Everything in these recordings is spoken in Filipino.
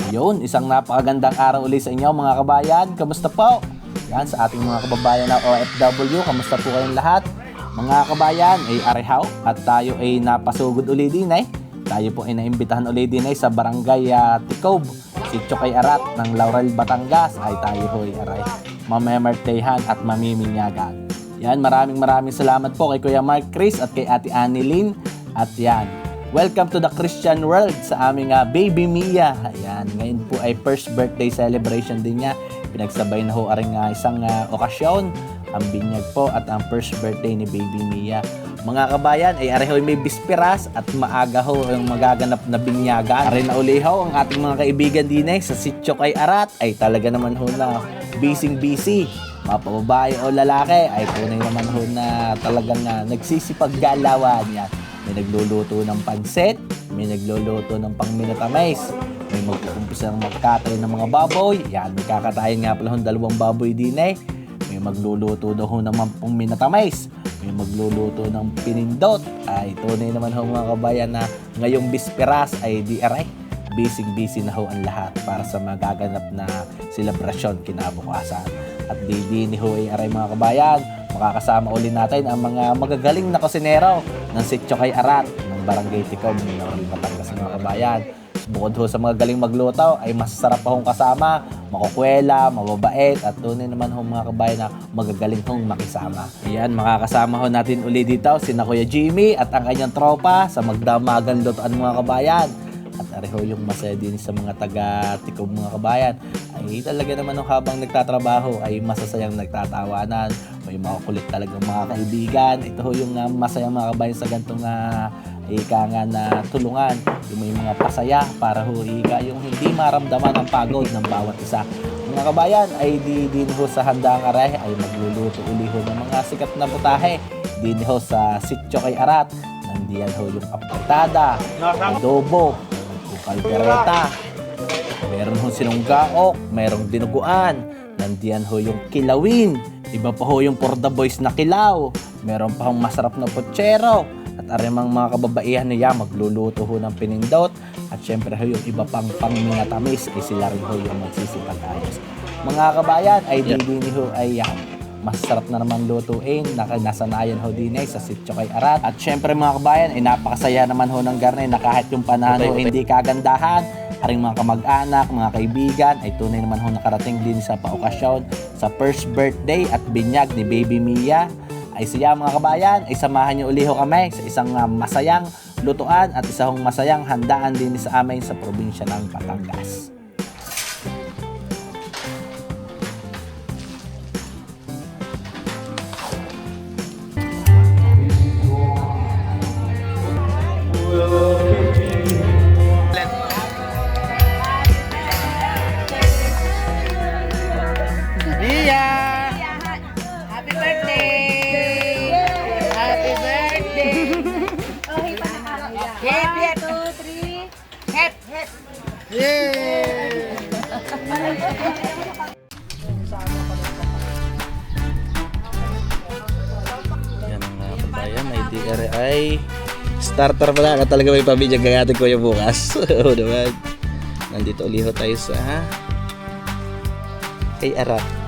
Yun, isang napakagandang araw ulit sa inyo mga kabayan. Kamusta po? Yan, sa ating mga kababayan na OFW, kamusta po kayong lahat? Mga kabayan, ay arehaw at tayo ay napasugod ulit din eh. Tayo po ay naimbitahan ulit din eh sa barangay Tikob, Sitio Kay Arat ng Laurel, Batangas. Ay tayo ho ay aray, mamamertehan at mamiminyagan. Yan, maraming salamat po kay Kuya Mark Chris at kay Ate Annilyn. At yan, welcome to the Christian world sa aming baby Mia. Ayan, ngayon po ay first birthday celebration din niya. Pinagsabay na ho aring isang okasyon, ang binyag po at ang first birthday ni baby Mia. Mga kabayan, ay areho may bisperas at maaga ho ang magaganap na binyagan. Are na ulihaw ang ating mga kaibigan din sa Sitio Kay Arat ay talaga naman ho na busy. Mapababae o lalaki ay tunay naman ho na talagang nagsisipag-galawan yan. May nagluluto ng pansit, may nagluluto ng pangminatamais, may mag-uumpisa ng magkatay ng mga baboy. Yan, may kakatayin nga pala dalawang baboy din eh. May magluluto daw ho ng pangminatamais, may magluluto ng pinindot. Ay tunay naman ho mga kabayan na ngayong bisperas ay di aray. Busy na ho ang lahat para sa magaganap na selebrasyon kinabukasan. At di ho ay aray mga kabayan, makakasama ulit natin ang mga magagaling na kusinero ng Sitio Kay Arat ng Barangay Tikob ng Laurel, Batangas mga kabayan. Bukod ho sa mga galing magluto ay masasarap pa hong kasama, makukwela, mababait at tunay naman ho mga kabayan na magagaling hong makisama. Ayan, makakasama ho natin ulit dito sina Kuya Jimmy at ang kanyang tropa sa magdamagang lutoan mga kabayan. At areho yung masaya din sa mga taga-Tikob mga kabayan ay talaga naman habang nagtatrabaho ay masasayang nagtatawanan. May makukulit talagang mga kaibigan. Ito ho yung masaya mga kabayan sa gantong ika nga na tulungan. Yung may mga pasaya para ho yung hindi maramdaman ang pagod ng bawat isa. Mga kabayan ay din ho sa handang aray ay magluluto uli ho ng mga sikat na putahe. Din ho sa Sitio Kay Arat. Nandiyan ho yung apretada, adobo, kaldereta, meron ho sinunggaok, merong dinuguan, nandiyan ho yung kilawin, iba pa ho yung for the boys na kilaw, meron pa hong masarap na pochero, at arimang mga kababaihan niya magluluto ho ng pinindot, at syempre ho yung iba pang pangminatamis, sila rin ho yung magsisipag-ayos. Mga kabayan, ay dini ho ay masarap na naman lutuin, nasanayan ho din sa Sitio Kay Arat. At syempre mga kabayan, ay napakasaya naman ho ng garne na kahit yung panahon ho hindi kagandahan, aring mga kamag-anak, mga kaibigan, ay tunay naman ho nakarating din sa paokasyon sa first birthday at binyag ni baby Mia. Ay siya mga kabayan, ay samahan niyo uli ho kami sa isang masayang lutuan at isang masayang handaan din sa amin sa probinsya ng Batangas. Yan mga kabayan, ay DR ay starter pala ka talaga may pabidya gagatin ko yung bukas. Oo naman. Nandito uliho tayo sa Kay Arat.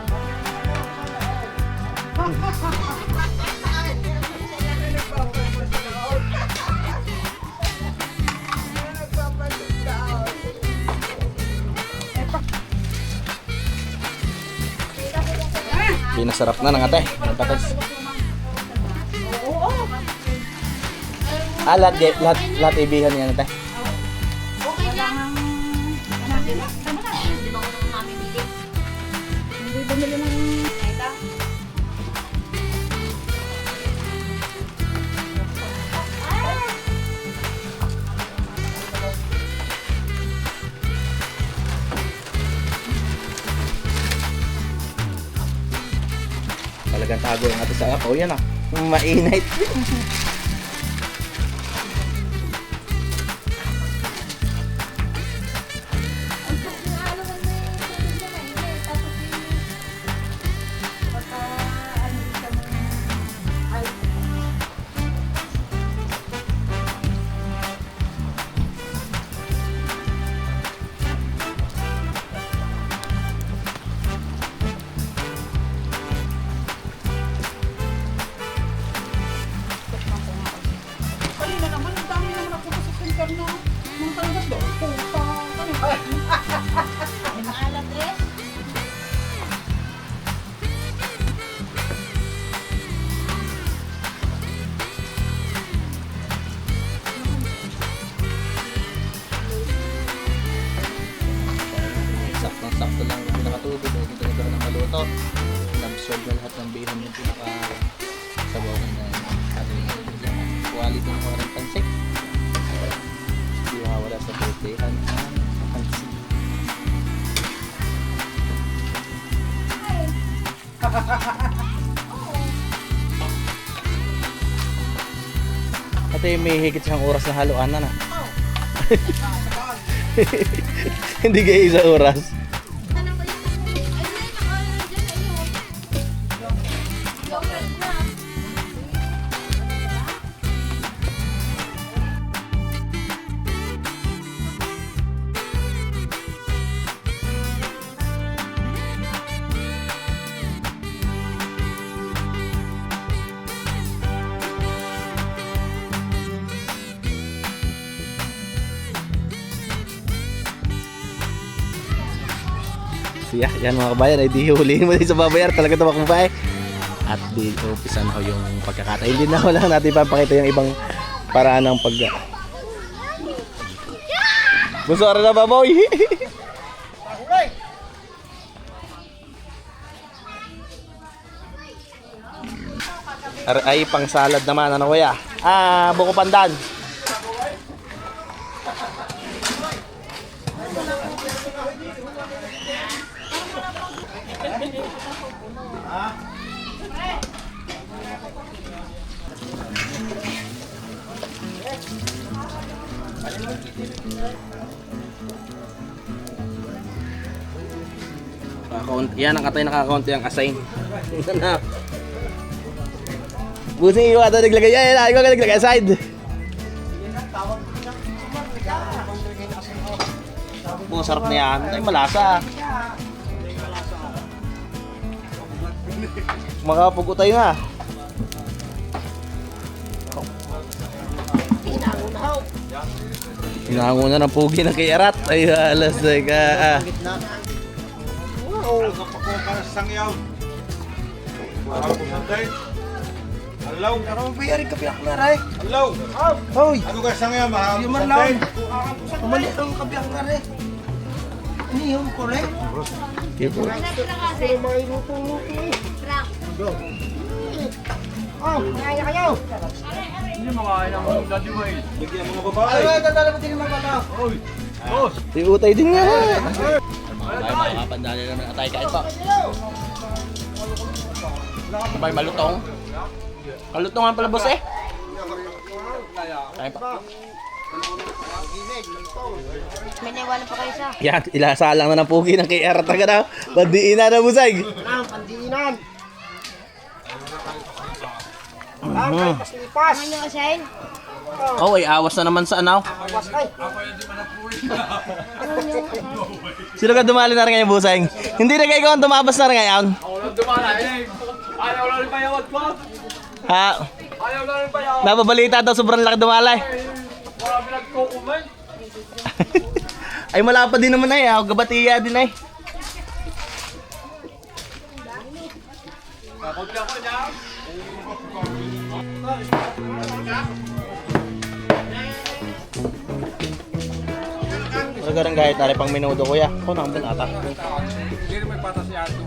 Pinasarap na ng ate. Ang patas. Lahat ibihan yan ate. Okay lang. Hindi ba ko nang mamimili? Hindi bumili ng ito. Talagang tago yung ate sa ako. Yan mainit. sir na mga talagat doon. Puta ka na. Maalat eh. Saktong-sakto lang yung pinakatubig o dito na ng maluto. Nabsorb na lahat ng bihon yung pinaka-sabaw na ating quality ng mga pansik. Hindi mawawala sa putehan ang pansik. Ate, may higit siyang oras na haluan na. Hindi kayo isang oras. Siya, yan mga kabayan, ay di hulihin mo din sa babayar, talaga ito makabay. At di umpisa na ho yung pagkakata. Hindi na ho lang natin papakita yung ibang paraan ng pag... Busora na baboy! Ay pang salad naman, ano kuya? Buko pandan. Yan ang katay nakakaunti ang assign. Busing iwa ito naglagay. Yan, ikaw ka naglagay aside. Oh, sarap na yan. Ay, malasa. Makapugo tayo na. Hinango na ng pugi ng kay Arat. Ay, alas na ka. Ang kapako sangyaw. Wow, sanday. Hello. Ano ba yari ka piyak na ray? Hello. Hoy! Ano ka sangyaw? Di man lang. Umali ang kapiyak na ray. Ini yung kore. Kipo. Oh, kaya kayo. Bigyan mga babae. Ay, tatala mo din mga bata. Utay din nga. Mga makakapandali naman atay kain pa. Sabay malutong. Malutongan pala boss eh. Kain pa. May naiwanan pa kayo sa. Yan, ilasalang na ng pugi ng kay Arat ka na. Bandiin na busay. Ang pandiinan. Ang paslipas. Ano yung asahin? Oh, ay awas na naman sa anaw. Awas ay. Ano yung asahin? Sino ka dumali na rin ngayon busay? Hindi na kayo ang tumabas na rin ngayon. Ayaw lang rin payawad ko. Ha? Ayaw lang rin payawad. Nababalita daw sobrang laki dumalay. Wala pinagkukuman. Ay malapad din naman ay, gabatiya din ay. Kapagyan ko niya. Magalang kahit tari pang minuto kuya. Ako nang binata. Hindi rin may patas si Ato.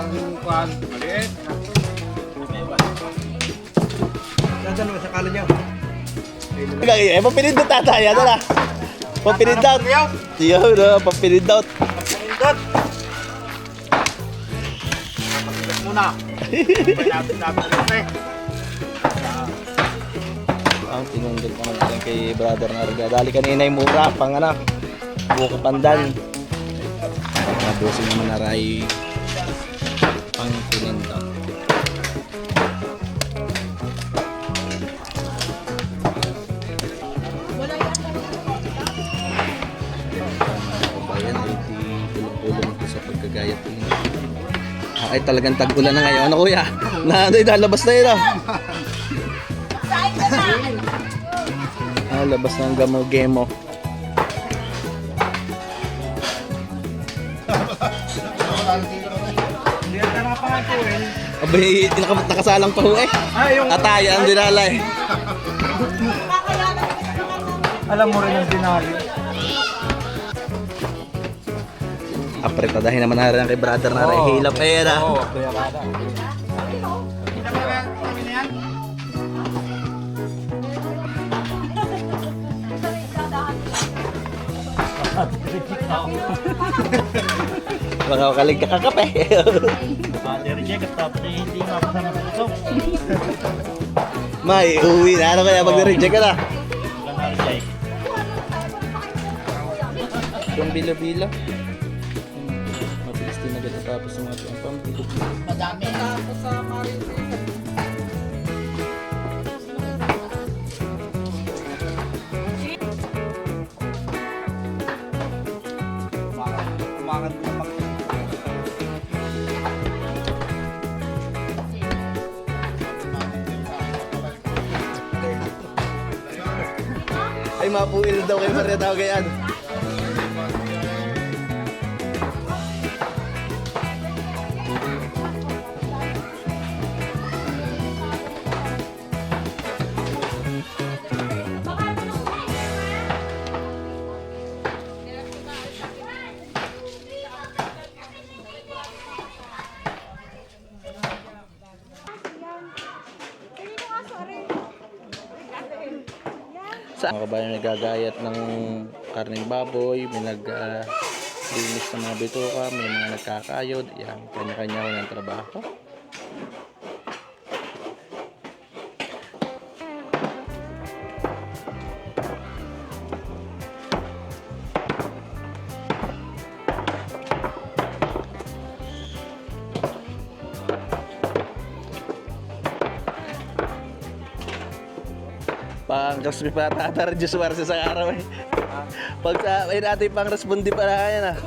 Ang kuhan, maliit. Nandiyan naman sa kalan niyo. Eh, papinindot tataya na. Papinindot. Yo, no, papinindot. Pindot. Muna. Natin rin. Ang tinundot ko naman kay brother na Arga. Dali kanina yung mura, pang anak. Buko pandan. Nabusin naman na ray. Pang tinundot. Kabayan ay tulong-tulong Gagayat po yun. Ay, talagang tag-ulan na ngayon. Ano kuya? Lalabas na yun ah. Saan ka na? Labas na ang gamo-gemo. Abay, nakasalang pa ho eh. Ataya ang dinalay. Alam mo rin ang dinali. Apretadahin naman na rin kay brother na rin. Hilap eh yan ah. Mga kalig ka kakape. May, uwi na. Ano kaya mag-reject ka na? Yung bila-bila. Mabilis din agad tapos ng mga pambilo. Madami. Tapos sa Maricel. Umangat na pag Ay, mapuil daw kay Maria tawag yan. Sa mga kabayan nagagayat ng karning baboy, may linis ng mga bituka, may mga nagkakayod, yan, kanya-kanya ko ng trabaho. Pang crispy patata, Diyos warsa sa araw eh. Pag sa ay natin pang respondi para yan ah.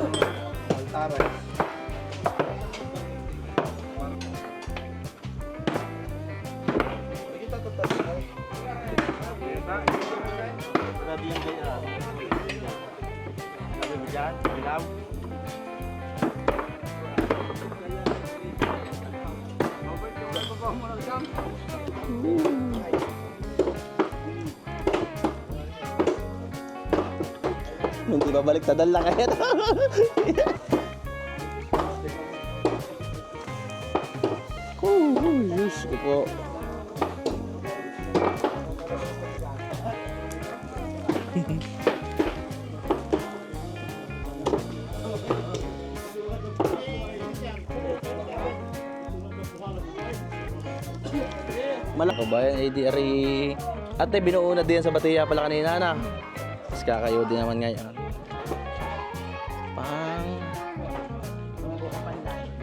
Hindi ba balik tadal lang kaya to? Diyos ko po. Malaki ba yan? ADRE. Ate, binuuna din sa Batiya pala kanina na. Tapos kakayo din naman ngayon. Pang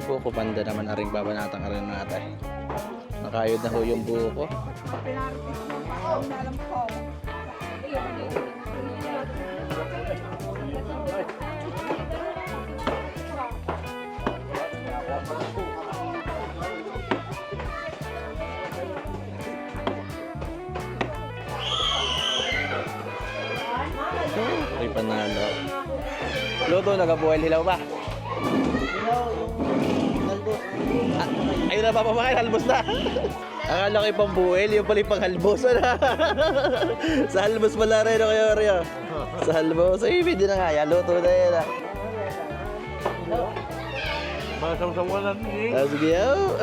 buko panda naman na rin babanatang rin natin. Nakayod na ho yung buko. Ay, panalo. Luto, nag-boil hilaw ba? Ayun na, papamakain, halbos na. Akala ko yung pambuel, yung pala yung panghalbos. Sa halbos pala rin, kayo rin. Sa halbos, ay, hindi na nga, yan, luto na yan. masam-samulan eh. Sige, oh.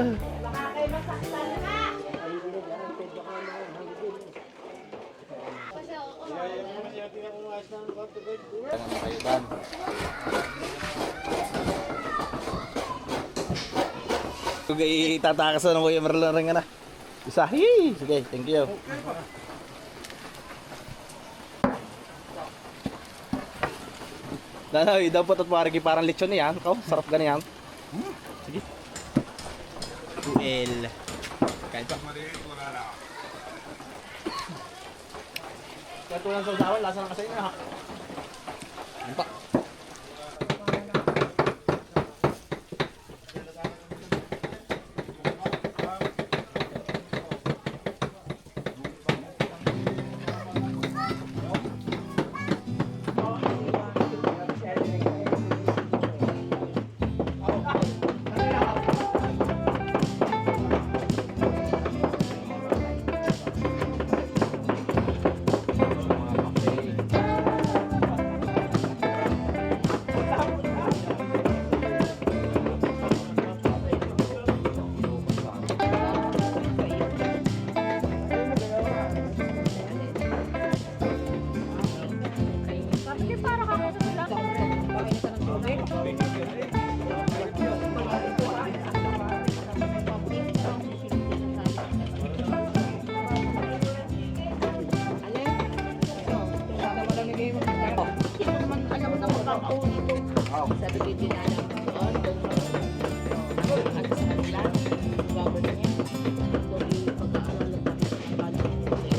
Kung itatakas na mo yung Marlon rin na. Isa, sige, thank you. Nanawi, dapat at parang parang lechon niyan. Kau, sarap ganyan. Sige. Tuel. Kain pa. Katulang sa usawan, lasa na kasi na ha. Kain pa. Sabi ko yung dinala ko doon. Ano sa kanila? Bago na niya. Doon pag-aaral lang kami. Paano ko sa'yo?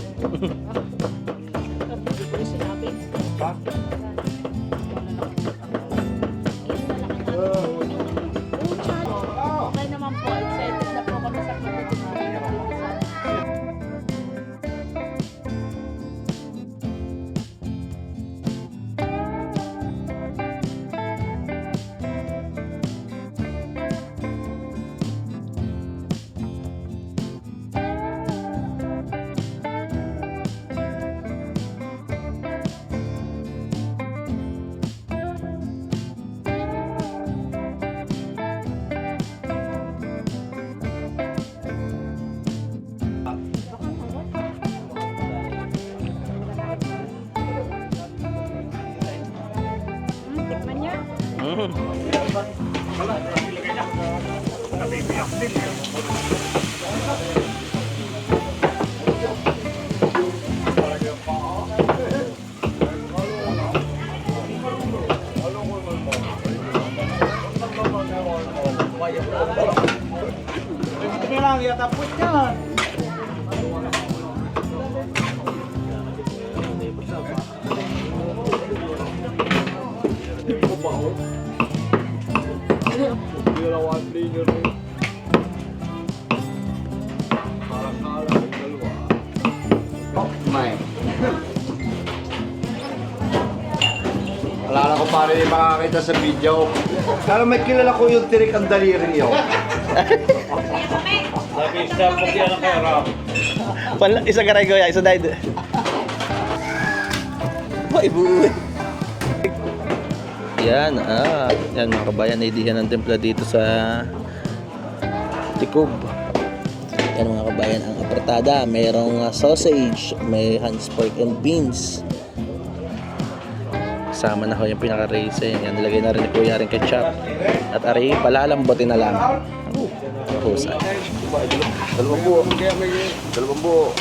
Sinabi. Okay naman po. Excited na po kami sa pagkakas. Tikman niya. Hindi lang, yatapos yan. Alala ko pare yung makakita sa video. Pero may kilala ko yung tirik ang daliri yun. Sabi sa pagyan ng pera. Isa ka rin kuya, isa dahil. Ay, buwi. Yan, yan mga kabayan, naidihan ng templa dito sa Tikob. Yan mga kabayan, ang apertada, mayroong sausage, may Hans pork and beans. Kasama na ho yung pinaka-racing. Yan, nilagay na rin ni Kuya rin ketchup. At ari, palalambutin na lang. Husay. Dalawang buo. Dalawang buo.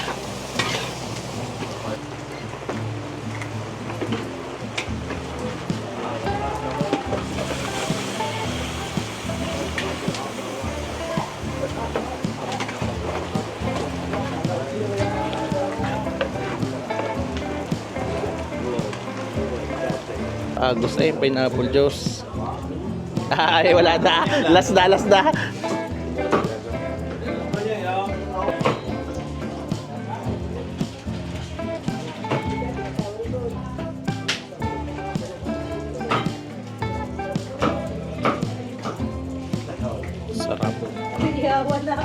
Agos ay pineapple juice. Ay, wala na. Last na, last na. Sarap. Yawa na.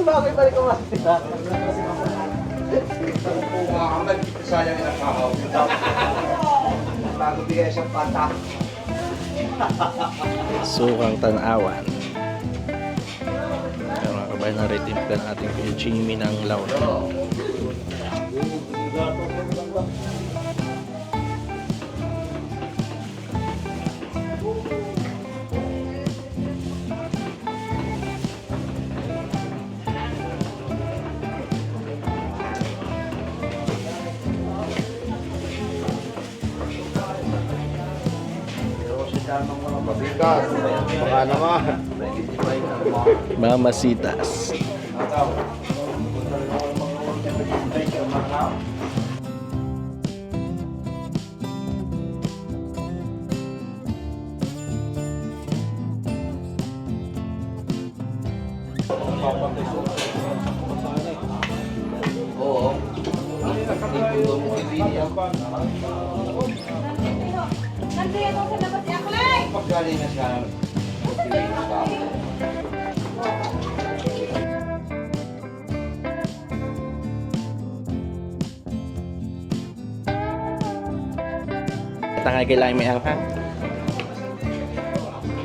Bakit balik ko mas? Sayang yung nakahaw. Bago bigay siyang pata. Sukang tanawan. Kaya mga kabayan, na-retimpla ng ating Kuya Jimmy ng laon. Mabigat. Baka naman. Mamasitas. Oo. Nandiyan ako sa labas ni Aklay! Paggaling na siya. Tangay kailangan may anghang.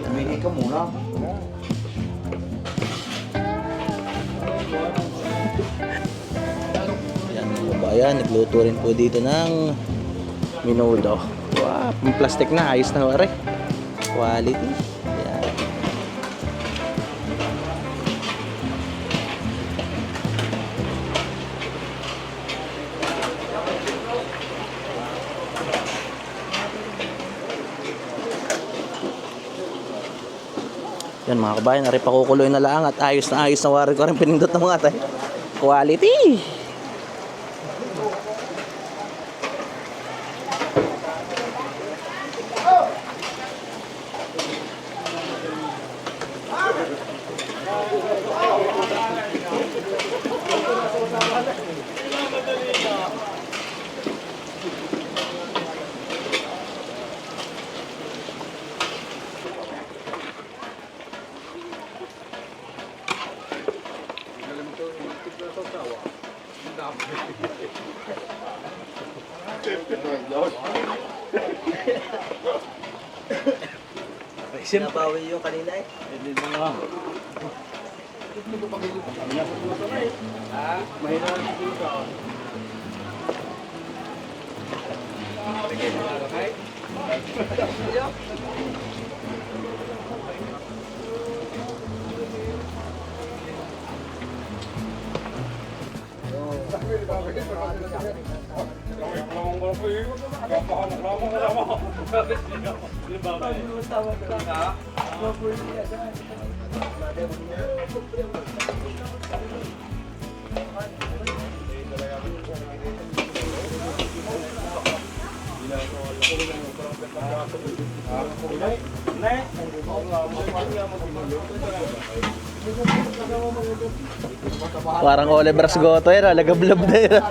Humingi ka muna. Yan mga kabayan, nagluto rin po dito ng menudo. Wow, yung plastic na, ayos na wari. Quality. Yan. Yan mga kabayan, nari pakukuloy na lang at ayos na wari ko rin pinindot ng mga tayo. Quality! Sinabawi yung kanina eh. Parang Oliver's Goto yun, lagablab na yun.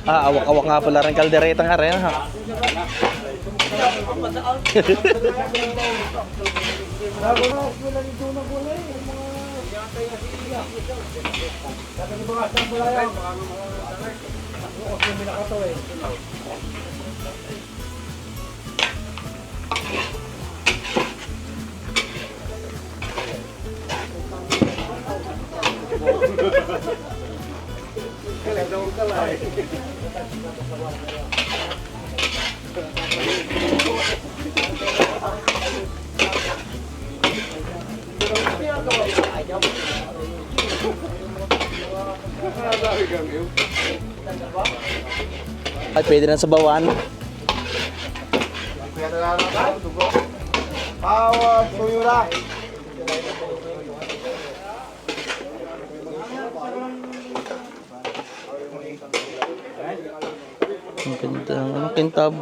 Awak-awak nga pala rin kalderetang aren ha. Ay, pwede na sa bawan. Awas, tuyura. Ang ganda. Anong kintab?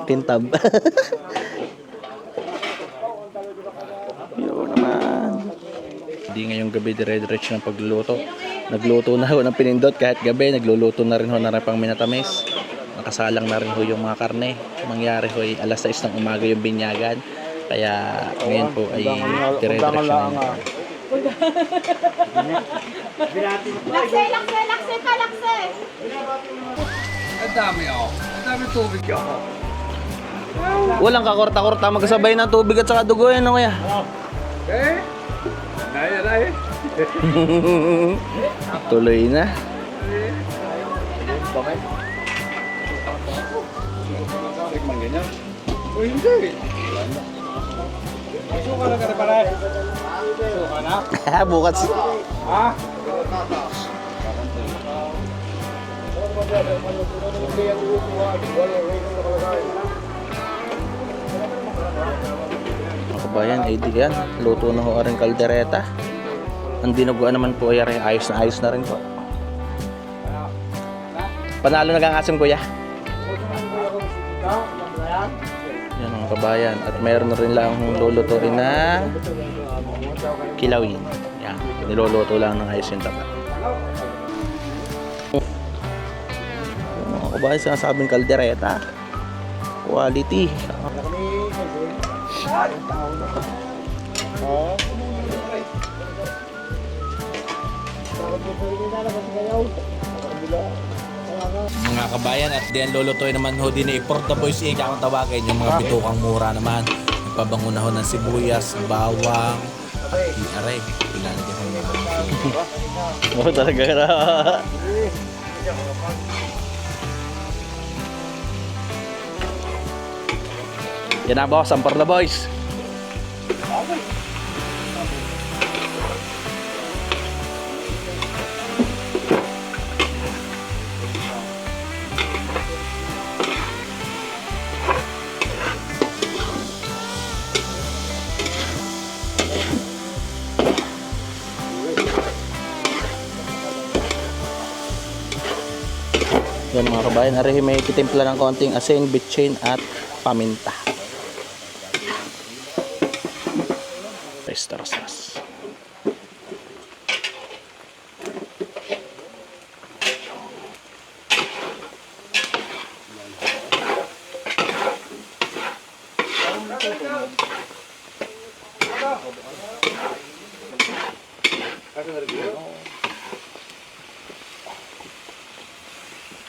Kintab. Yun naman. Hindi ngayong gabi dire-diretso ng pagluluto. Nagluto na ho ng pinindot kahit gabi. Nagluluto na rin ho na rin pang minatamis. Nakasalang na rin ho yung mga karne. Mangyari ho ay alas 6 ng umaga yung binyagan. Kaya ngayon po ay dire-diretso na. Lakse pa, lakse! Ang dami ako. Ang dami tubig ako. Walang kakorta-korta magkasabay ng tubig at saka dugo yan, ano kaya? Eh? Naya na eh. Tuloy na. Tikman ganyan. O hindi. Suka na ka na pala eh. Suka na? Bukas. Ha? Mga kabayan, ay di yan. Luto na ho rin kaldereta. Ang dinuguan naman po ay ayos na rin po. Panalo na kang asim kuya. Yan mga kabayan. At mayroon na rin lang lulutuin na kilawin. Yan. Niluluto lang ng ayos yung taba. Mga kabayan, sinasabing kaldereta. Quality. Mga kabayan, at diyan lulutuin naman ho din for the boys kung tawagin yung mga bitukang mura naman. Pabangunahon ng sibuyas, bawang, pati aray. Ilalagyan ko mga. Oo, talaga na. Yan na boss, ang for the boys. Yan mga kabayan, ari may titimpla ng konting asin, bitchin at paminta. Oyster sauce.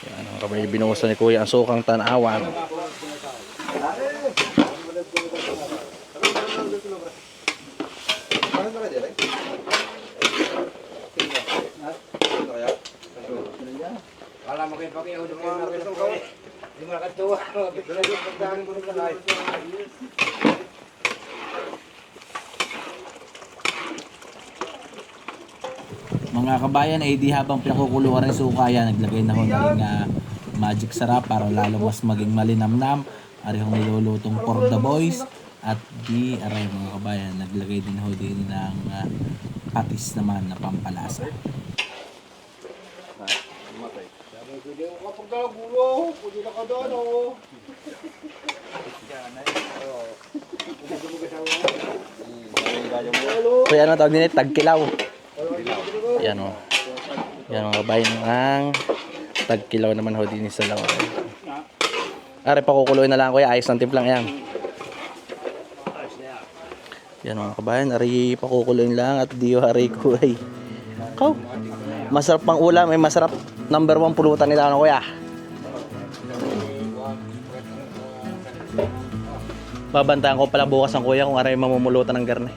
Yan mga kabayan, binuhusan ni Kuya ang sukang tanawan. Wala mo kayo pakiyaw doon mga gusto. Hindi mo nakatuwa. Pagdaan ko rin na Mga kabayan, ay di habang pinakukuluan ng suka yan, naglagay na ho na rin magic sarap para lalo mas maging malinamnam. Ari hong nilulutong for the boys. At di, aray mga kabayan, naglagay din ho din ng patis naman na pampalasa. Kuya, ano tawag nila? Tagkilaw. Yan o. Yan mga kabayan ang tagkilaw naman ho din sa lawa. Are, pakukuloy na lang kuya. Ayos ng timplang yan. Yan mga kabayan. Ari, pakukuloy lang at diyo hari ko ay. Kaw. Masarap pang ulam. May masarap number 1 pulutan nila ano kuya. Babantayan ko pala bukas ang kuya kung aray mamumulutan ng garne.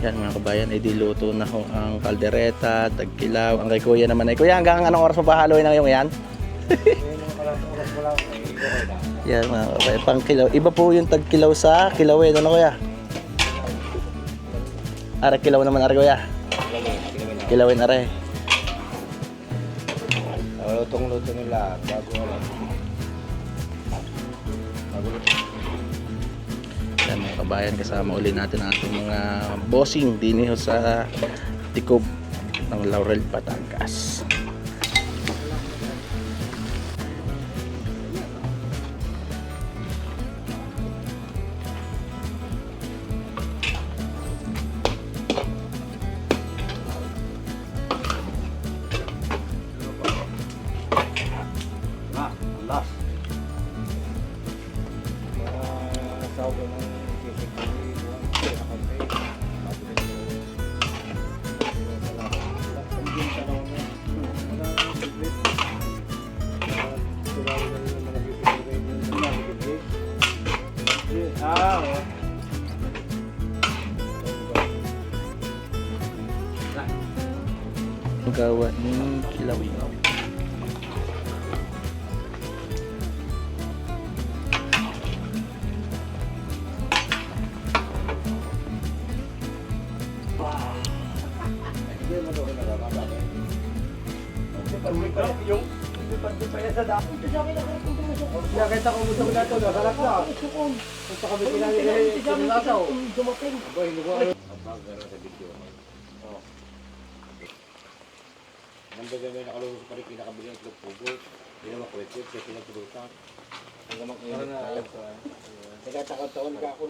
Yan mga kabayan, ay diluto na ho ang kaldereta, tagkilaw. Ang kay kuya naman ay, kuya hanggang anong oras mapahaluin na yung yan? Yan mga kabayan, pang kilaw. Iba po yung tagkilaw sa kilawin, ano kuya? Ara kilaw naman ara kuya. Kilawin ara. Lutong-luto nila bago Yan mga kabayan, kasama uli natin ang ating mga bossing din sa Tikob ng Laurel, Batangas. Gawa ng kilawin. Nakita ko mo na ito, nakalap na. Punta kami kinalasaw. Dumating. Nandun may nakalungos pa rin pinakabiling itlog pugo. Hindi naman kwet-kwet, siya pinagtulutan. Hindi naman kwet na. Nagkataon ka ako.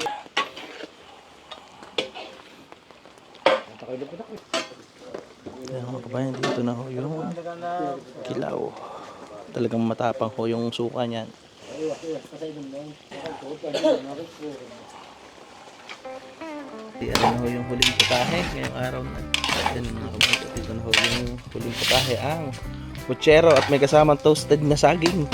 Ayan mga kabayan, dito na ho yung kilaw. Talagang matapang ho yung suka niyan. Ano ho yung huling putahe ngayong araw na. Yan mga kabayan. Ito na ho yung huling putahe. Ang puchero at may kasamang toasted na saging.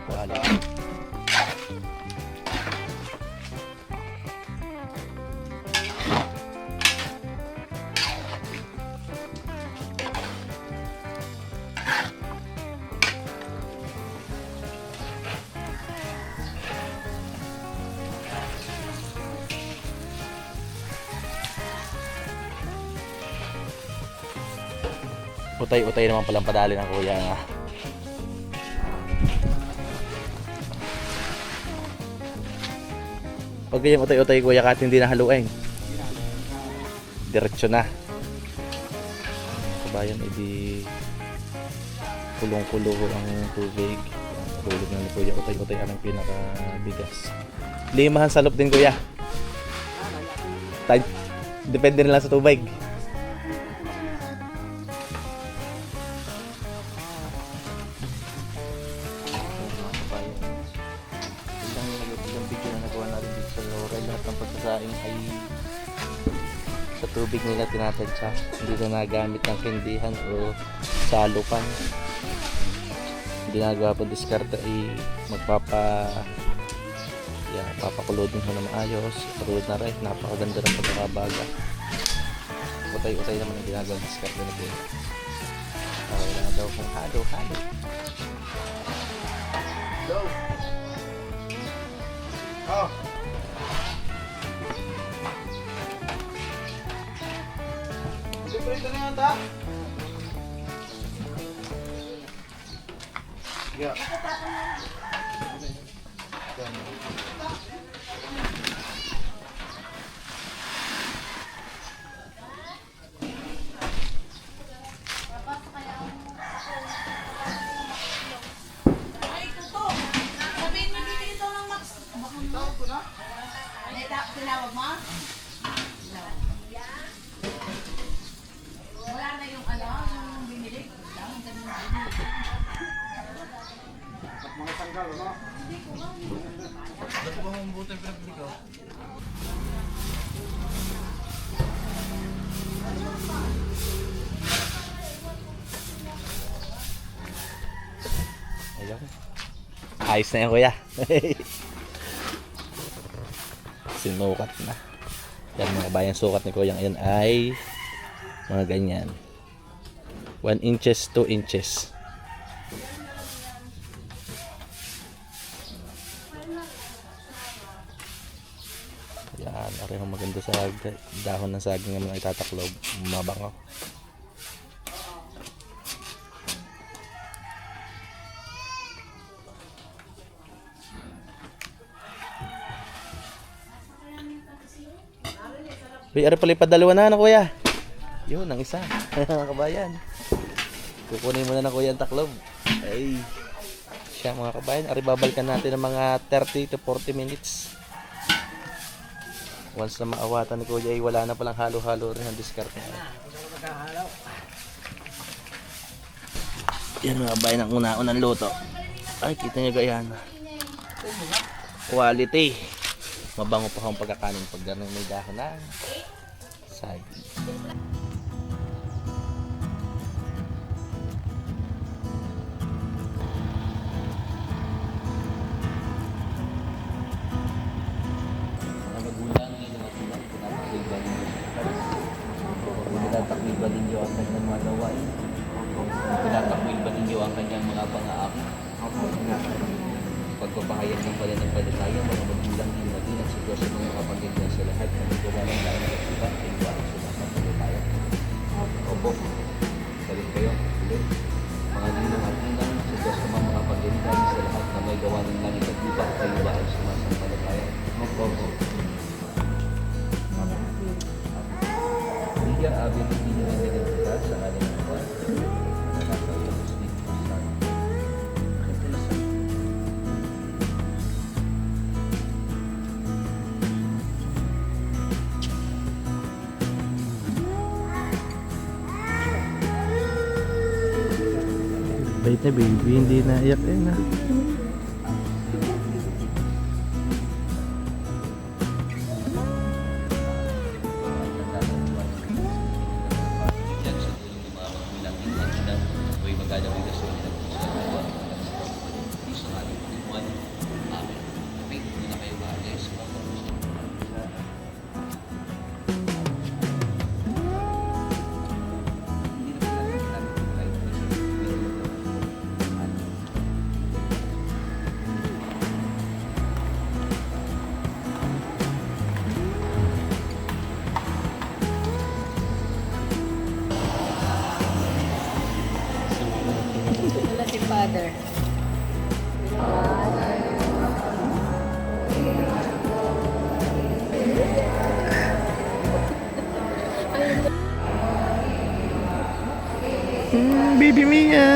Wala. Utay-utay naman palang padali ng kuya nga. Pag ganyan utay-utay kuya kahit hindi na haluin. Diretso na. Kabayan, edi kulong-kulo ang tubig. Tulog na ni kuya, utay-utay ang pinakabigas. Limahan salop din kuya. Depende na lang sa tubig. Ilang video na nagawa natin dito sa Laurel. Lahat ng pagsasaing ay sa tubig nila tinatansya. Hindi na nagamit ng kindihan o salupan. Hindi na nagawa po diskarte ay papakulo din ho na maayos. Tulad na rin, napakaganda ng pagkakabaga. Utay-utay naman ang ginagawa diskarte na po. Wala daw kung halo-halo. Oh. Prito na yan, ta? Yeah. Tinawag mo? Wala na yung ano, yung binili. Mga tanggal, no? Ba't ba mong buto yung pinabili ko? Ayun. Ayos na yan kuya. Sinukat na. Yan mga bayang sukat ni kuya ngayon ay mga ganyan. 1 inches, 2 inches. Yan, parehong maganda sa dahon ng saging ng mga itataklob. Mabango. Uy, ari pala ipadalawa na kuya. Yun, ang isa. Mga kabayan. Kukunin mo na ng kuya ang taklob. Ay. Siya mga kabayan. Ari babalikan natin ng mga 30 to 40 minutes. Once na maawatan ni kuya ay wala na palang halo-halo rin ang discard niya. Yan mga kabayan ang una-unang luto. Ay, kita nyo gayan. Quality. Mabango pa akong pagkakanin pag ganun may dahon na saging. Mga magulang ngayon na sila pinatakliban ninyo ang kanyang mga gawain. Pinatakliban ninyo ang kanyang mga pangaak. Pagpapahayag ng palataya, mga magulang din natin ang sitwasyon ng mga pagkakita sa lahat na magawa ng lahat ng iba ay iwanan sila sa palataya. Opo, salit kayo, ulit. Mga ninong at ninang, sitwasyon ng mga pagkakita sa lahat na may gawa ng langit at iba ay iwanan sila sa palataya. Opo. Bait na baby, hindi na iyak eh na. Wala si father. Baby Mia!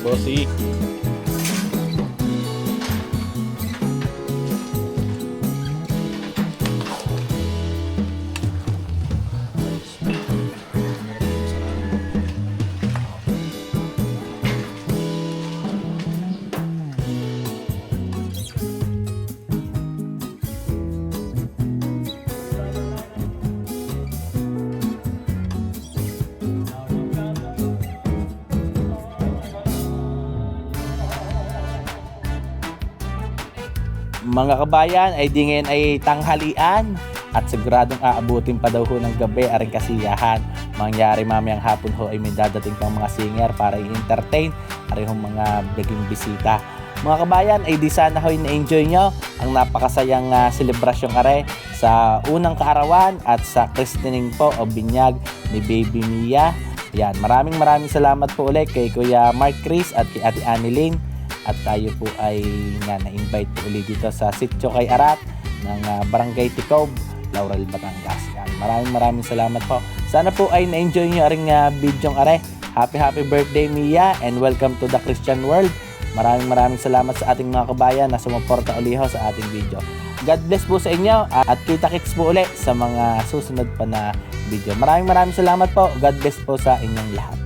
Bossy. Mga kabayan, ay di ngayon ay tanghalian at siguradong aabutin pa daw ho ng gabi aring kasiyahan. Mangyari mamayang hapon ho ay may dadating pang mga singer para i-entertain aring hong mga biging bisita. Mga kabayan, ay di sana ho na-enjoy nyo ang napakasayang selebrasyong are sa unang kaarawan at sa christening po o binyag ni Baby Mia. Yan, maraming salamat po ulit kay Kuya Mark Chris at kay Ate Annilyn. At tayo po ay na-invite po ulit dito sa Sitio Kay Arat ng Barangay Ticob, Laurel, Batangas. Yan, maraming salamat po. Sana po ay na-enjoy nyo aring bidyong are. Happy birthday Mia and welcome to the Christian world. Maraming salamat sa ating mga kabayan na sumuporta uliho sa ating video. God bless po sa inyo at kita-kits po ulit sa mga susunod pa na video. Maraming salamat po. God bless po sa inyong lahat.